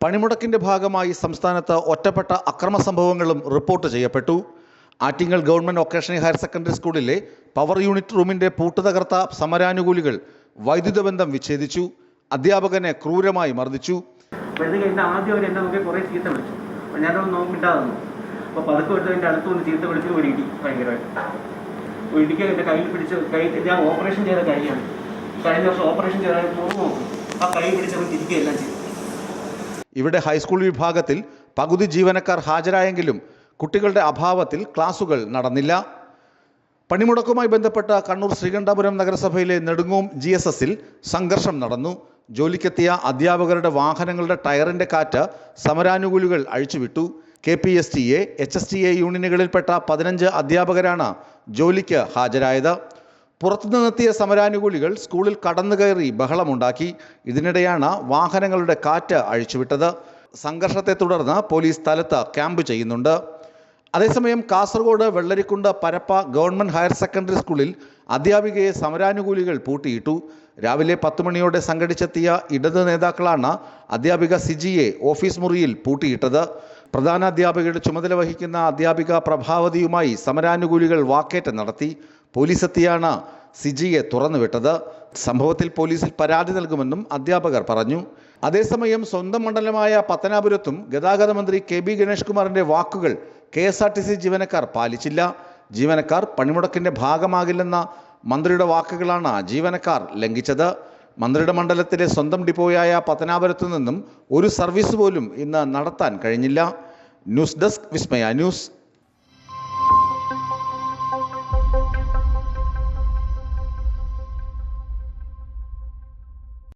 പണിമുടക്കിന്റെ ഭാഗമായി സംസ്ഥാനത്ത് ഒറ്റപ്പെട്ട അക്രമ സംഭവങ്ങളും റിപ്പോർട്ട് ചെയ്യപ്പെട്ടു. Attingal government vocational higher secondary സ്കൂളിലെ പവർ യൂണിറ്റ് റൂമിന്റെ പൂട്ട് തകർത്ത സമരാനുകൂലികൾ വൈദ്യുത ബന്ധം വിച്ഛേദിച്ചു. അധ്യാപകനെ ക്രൂരമായി മർദ്ദിച്ചു. ആദ്യം അവർ എന്നെ നോക്കി കുറെ ചീത്ത വിളിച്ചു. ഞാനൊന്നും നോക്കിട്ടാ അപ്പൊ പതുക്കെ എടുത്ത് എന്റെ അടുത്ത് വന്ന് ചീത്ത വിളിച്ചു. ഒരു ഇടി ഭയങ്കരമായിട്ട് ഇടിക്കാൻ എന്റെ കയ്യിൽ പിടിച്ച് ഞാൻ ഓപ്പറേഷൻ ചെയ്ത കൈയാണ്. കഴിഞ്ഞ വർഷം ഓപ്പറേഷൻ ചെയ്ത നോക്കും ആ കൈ പിടിച്ചവൻ തിരിക്കുകയെല്ലാം ചെയ്തു. ഇവിടെ ഹൈസ്കൂൾ വിഭാഗത്തിൽ പകുതി ജീവനക്കാർ ഹാജരായെങ്കിലും കുട്ടികളുടെ അഭാവത്തിൽ ക്ലാസുകൾ നടന്നില്ല. പണിമുടക്കുമായി ബന്ധപ്പെട്ട കണ്ണൂർ ശ്രീകണ്ഠാപുരം നഗരസഭയിലെ നെടുങ്ങോം GSSൽ സംഘർഷം നടന്നു. ജോലിക്കെത്തിയ അധ്യാപകരുടെ വാഹനങ്ങളുടെ ടയറിന്റെ കാറ്റ് സമരാനുകൂലികൾ അഴിച്ചുവിട്ടു. KPSTA, HSTA യൂണിയനുകളിൽപ്പെട്ട 15 അധ്യാപകരാണ് ജോലിക്ക് ഹാജരായത്. പുറത്തുനിന്നെത്തിയ സമരാനുകൂലികൾ സ്കൂളിൽ കടന്നുകയറി ബഹളമുണ്ടാക്കി. ഇതിനിടെയാണ് വാഹനങ്ങളുടെ കാറ്റ് അഴിച്ചുവിട്ടത്. സംഘർഷത്തെ തുടർന്ന് പോലീസ് സ്ഥലത്ത് ക്യാമ്പ് ചെയ്യുന്നുണ്ട്. അതേസമയം Kasaragod Vellarikkundu Parappa government higher secondary സ്കൂളിൽ അധ്യാപികയെ സമരാനുകൂലികൾ പൂട്ടിയിട്ടു. രാവിലെ 10 മണിയോടെ സംഘടിച്ചെത്തിയ ഇടത് നേതാക്കളാണ് അധ്യാപിക സിജിയെ ഓഫീസ് മുറിയിൽ പൂട്ടിയിട്ടത്. പ്രധാന അധ്യാപികയുടെ ചുമതല വഹിക്കുന്ന അധ്യാപിക പ്രഭാവതിയുമായി സമരാനുകൂലികൾ വാക്കേറ്റം നടത്തി. പോലീസ് എത്തിയാണ് സിജിയെ തുറന്നുവിട്ടത്. സംഭവത്തിൽ പോലീസിൽ പരാതി നൽകുമെന്നും അധ്യാപകർ പറഞ്ഞു. അതേസമയം സ്വന്തം മണ്ഡലമായ പത്തനാപുരത്തും ഗതാഗത മന്ത്രി KB ഗണേഷ് കുമാറിന്റെ വാക്കുകൾ KSRTC ജീവനക്കാർ പാലിച്ചില്ല. ജീവനക്കാർ പണിമുടക്കിന്റെ ഭാഗമാകില്ലെന്ന മന്ത്രിയുടെ വാക്കുകളാണ് ജീവനക്കാർ ലംഘിച്ചത്. മന്ത്രിയുടെ മണ്ഡലത്തിലെ സ്വന്തം ഡിപ്പോയായ പത്തനാപുരത്തു നിന്നും ഒരു സർവീസ് പോലും ഇന്ന് നടത്താൻ കഴിഞ്ഞില്ല. ന്യൂസ് ഡെസ്ക് വിസ്മയ ന്യൂസ്.